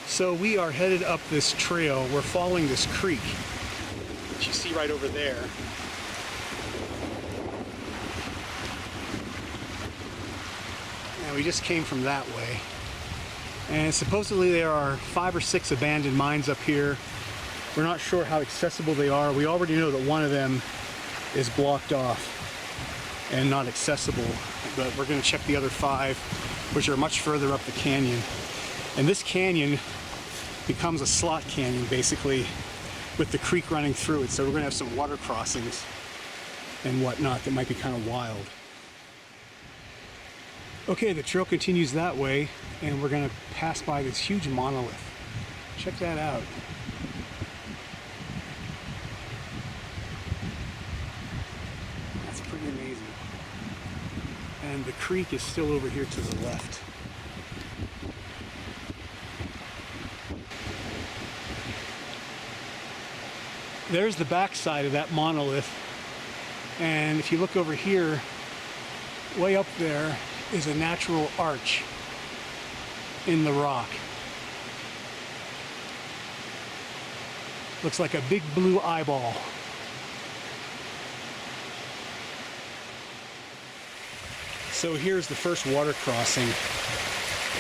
So we are headed up this trail. We're following this creek that you see right over there. And we just came from that way. And supposedly there are 5 or 6 abandoned mines up here. We're not sure how accessible they are. We already know that one of them is blocked off and not accessible, but we're going to check the other 5, which are much further up the canyon. And this canyon becomes a slot canyon basically with the creek running through it, so we're going to have some water crossings and whatnot that might be kind of wild. Okay, the trail continues that way and we're going to pass by this huge monolith. Check that out. That's pretty amazing. And the creek is still over here to the left. There's the back side of that monolith, and if you look over here, way up there is a natural arch in the rock. Looks like a big blue eyeball. So here's the first water crossing,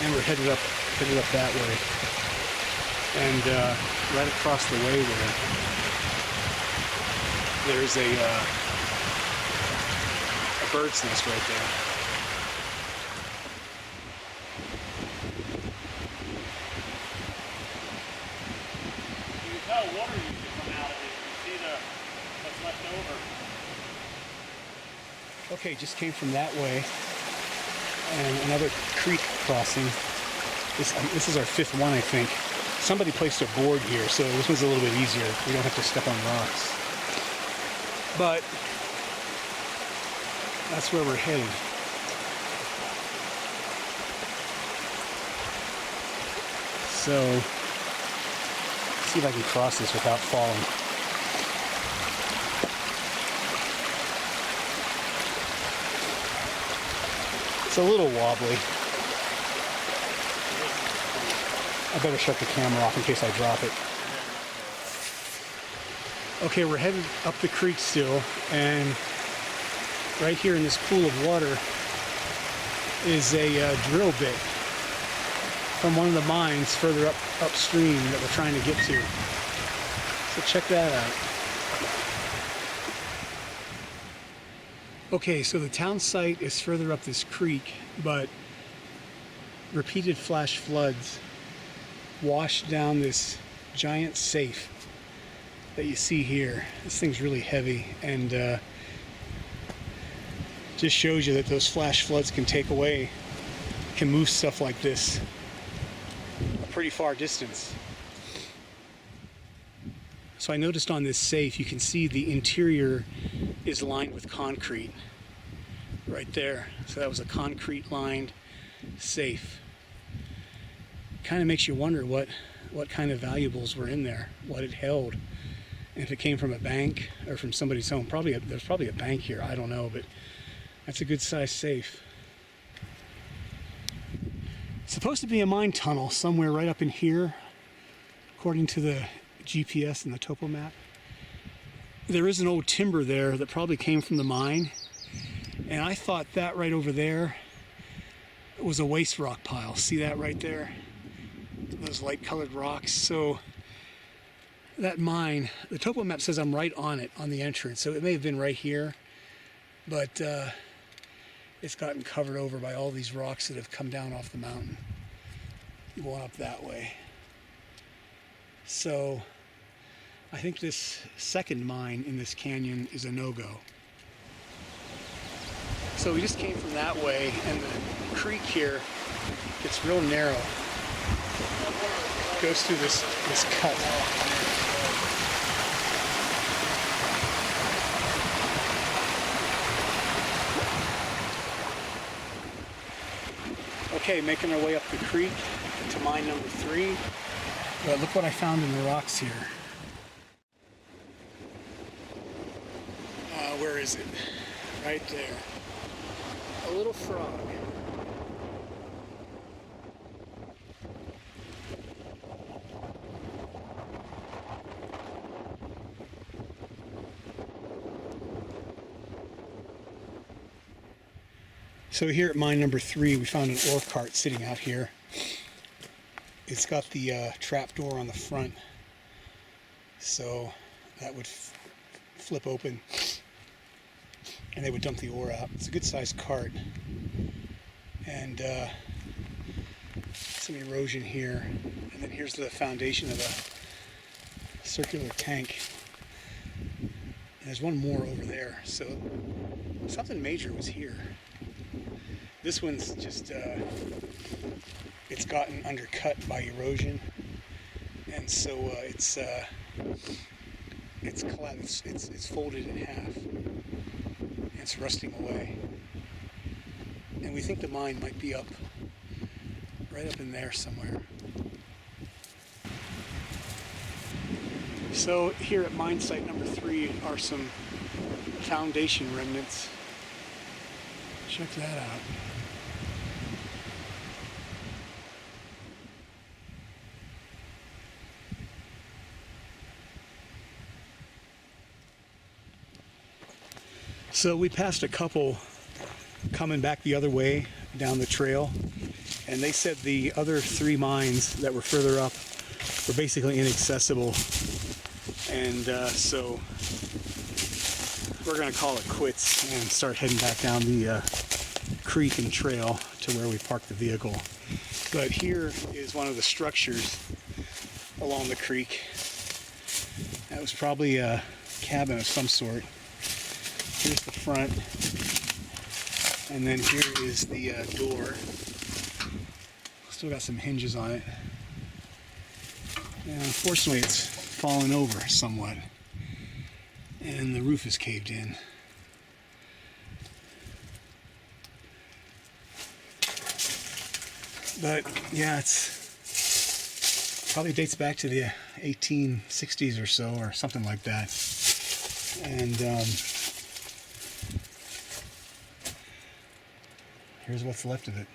and we're headed up that way. And right across the way there's a bird's nest right there. You can tell water used to come out of it. You can see what's left over. Okay, just came from that way. And another creek crossing. This is our 5th one, I think. Somebody placed a board here, so this one's a little bit easier. We don't have to step on rocks. But that's where we're headed. So, let's see if I can cross this without falling. It's a little wobbly. I better shut the camera off in case I drop it. Okay, we're headed up the creek still, and right here in this pool of water is a drill bit from one of the mines further upstream that we're trying to get to. So check that out. Okay, so the town site is further up this creek, but repeated flash floods washed down this giant safe that you see here. This thing's really heavy, and just shows you that those flash floods can move stuff like this a pretty far distance. So I noticed on this safe, you can see the interior is lined with concrete right there. So that was a concrete lined safe. Kind of makes you wonder what kind of valuables were in there, what it held. And if it came from a bank or from somebody's home. There's probably a bank here, I don't know, but that's a good sized safe. It's supposed to be a mine tunnel somewhere right up in here, according to the GPS and the topo map. There is an old timber there that probably came from the mine, and I thought that right over there was a waste rock pile. See that right there? Those light colored rocks. So that mine, the topo map says I'm right on it, on the entrance, so it may have been right here, but it's gotten covered over by all these rocks that have come down off the mountain going up that way. So I think this second mine in this canyon is a no-go. So we just came from that way, and the creek here gets real narrow. It goes through this cut. Okay, making our way up the creek to mine number 3. But look what I found in the rocks here. Where is it? Right there. A little frog. So here at mine number 3, we found an ore cart sitting out here. It's got the trap door on the front, so that would flip open and they would dump the ore out. It's a good sized cart, and some erosion here, and then here's the foundation of a circular tank, and there's one more over there, so something major was here. This one's just it's gotten undercut by erosion, and so it's collapsed. It's folded in half. It's rusting away, and we think the mine might be up right up in there somewhere. So here at mine site number 3 are some foundation remnants. Check that out. So we passed a couple coming back the other way down the trail, and they said the other 3 mines that were further up were basically inaccessible, and so we're going to call it quits and start heading back down the creek and trail to where we parked the vehicle. But here is one of the structures along the creek. That was probably a cabin of some sort. Here's the front, and then here is the door. Still got some hinges on it. And unfortunately, it's fallen over somewhat, and the roof is caved in. But yeah, it's probably dates back to the 1860s or so, or something like that. And here's what's left of it.